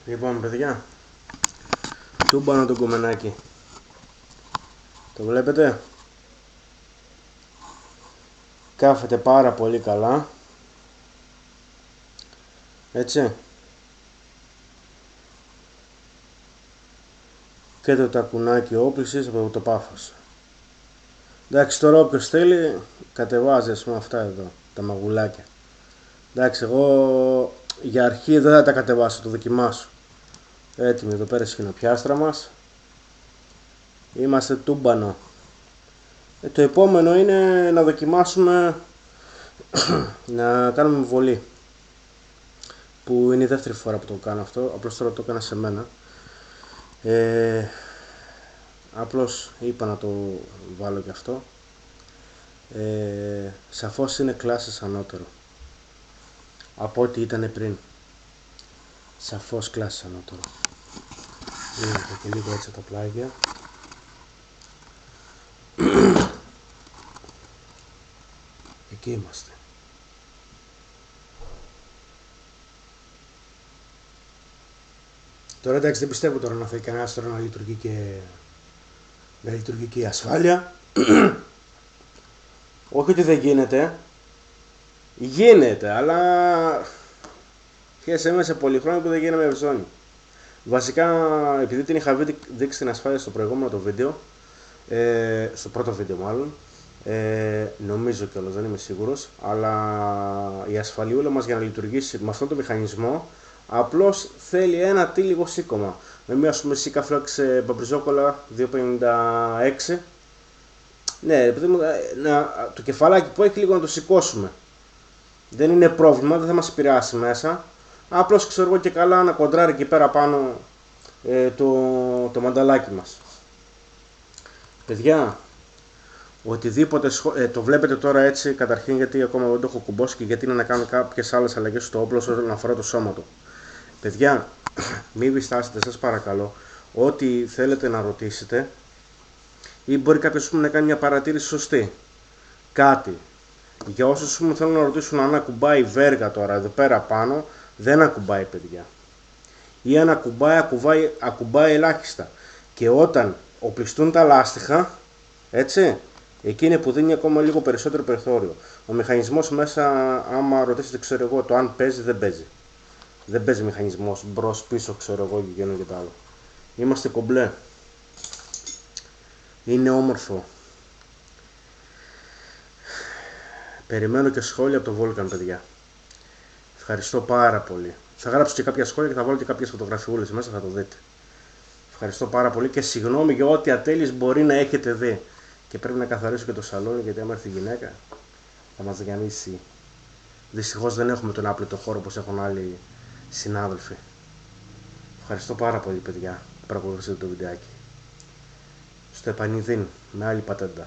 Λοιπόν, παιδιά, τούμπανο το κομμενάκι. Το βλέπετε? Κάθεται πάρα πολύ καλά. Έτσι. Και το τακουνάκι όπλησης από το πάφος. Εντάξει, τώρα όποιος θέλει κατεβάζει, ας πούμε, αυτά εδώ, τα μαγουλάκια. Εντάξει, εγώ για αρχή δεν θα τα κατεβάσω, το δοκιμάσω. Έτοιμη εδώ πέρα η σκηνοπιάστρα μας. Είμαστε τούμπανο. Το επόμενο είναι να δοκιμάσουμε να κάνουμε βολή. Που είναι η δεύτερη φορά που το κάνω αυτό, απλώς τώρα το έκανα σε μένα. Απλώς είπα να το βάλω και αυτό. Σαφώς είναι κλάσες ανώτερο από ό,τι ήταν πριν. Σαφώς κλάσες ανώτερο. Είδατε και λίγο έτσι τα πλάγια. Εκεί είμαστε. Τώρα εντάξει, δεν πιστεύω τώρα να θέλει κανένας τώρα να λειτουργεί και η ασφάλεια. Όχι ότι δεν γίνεται. Γίνεται, αλλά χαίρεσαι μέσα σε πολυχρόνια που δεν γίνεται με ευζώνη. Βασικά, επειδή την είχα δείξει την ασφάλεια στο προηγούμενο το βίντεο, στο πρώτο βίντεο μάλλον, νομίζω κιόλας, δεν είμαι σίγουρος, αλλά η ασφαλιούλα μας για να λειτουργήσει με αυτόν τον μηχανισμό απλώς θέλει ένα λίγο σήκωμα. Με μια σίκα φλόξ μπαμπριζόκολα 256. Ναι, επειδή το κεφαλάκι που έχει λίγο να το σηκώσουμε. Δεν είναι πρόβλημα, δεν θα μας επηρεάσει μέσα. Απλώς ξέρω εγώ και καλά να κοντράρει εκεί πέρα πάνω το μανταλάκι μας. Παιδιά, οτιδήποτε το βλέπετε τώρα έτσι καταρχήν γιατί ακόμα δεν το έχω κουμπώσει και γιατί είναι να κάνω κάποιες άλλες αλλαγές στο όπλο όσον αφορά το σώμα του. Παιδιά, μην διστάσετε, σας παρακαλώ, ό,τι θέλετε να ρωτήσετε ή μπορεί κάποιος να κάνει μια παρατήρηση σωστή. Κάτι. Για όσους μου θέλουν να ρωτήσουν αν ακουμπάει βέργα τώρα εδώ πέρα πάνω, δεν ακουμπάει, παιδιά. Ή αν ακουμπάει ελάχιστα. Και όταν οπλιστούν τα λάστιχα, έτσι, εκεί είναι που δίνει ακόμα λίγο περισσότερο περιθώριο. Ο μηχανισμός μέσα, άμα ρωτήσετε, ξέρω εγώ, το αν παίζει, δεν παίζει. Δεν παίζει μηχανισμός μπρος, πίσω, ξέρω εγώ και γένο και τα άλλο. Είμαστε κομπλέ. Είναι όμορφο. Περιμένω και σχόλια από το Vulcan, παιδιά. Ευχαριστώ πάρα πολύ. Θα γράψω και κάποια σχόλια και θα βάλω και κάποιες φωτογραφιούλες μέσα, θα το δείτε. Ευχαριστώ πάρα πολύ και συγγνώμη για ό,τι ατέλειες μπορεί να έχετε δει. Και πρέπει να καθαρίσω και το σαλόνι γιατί άμα έρθει η γυναίκα θα μας διανύσει. Δυστυχώς δεν έχουμε τον άπλετο χώρο όπως έχουν άλλοι συνάδελφοι. Ευχαριστώ πάρα πολύ, παιδιά, που παρακολουθήσατε το βιντεάκι. Στο επανειδήν με άλλη πατέντα.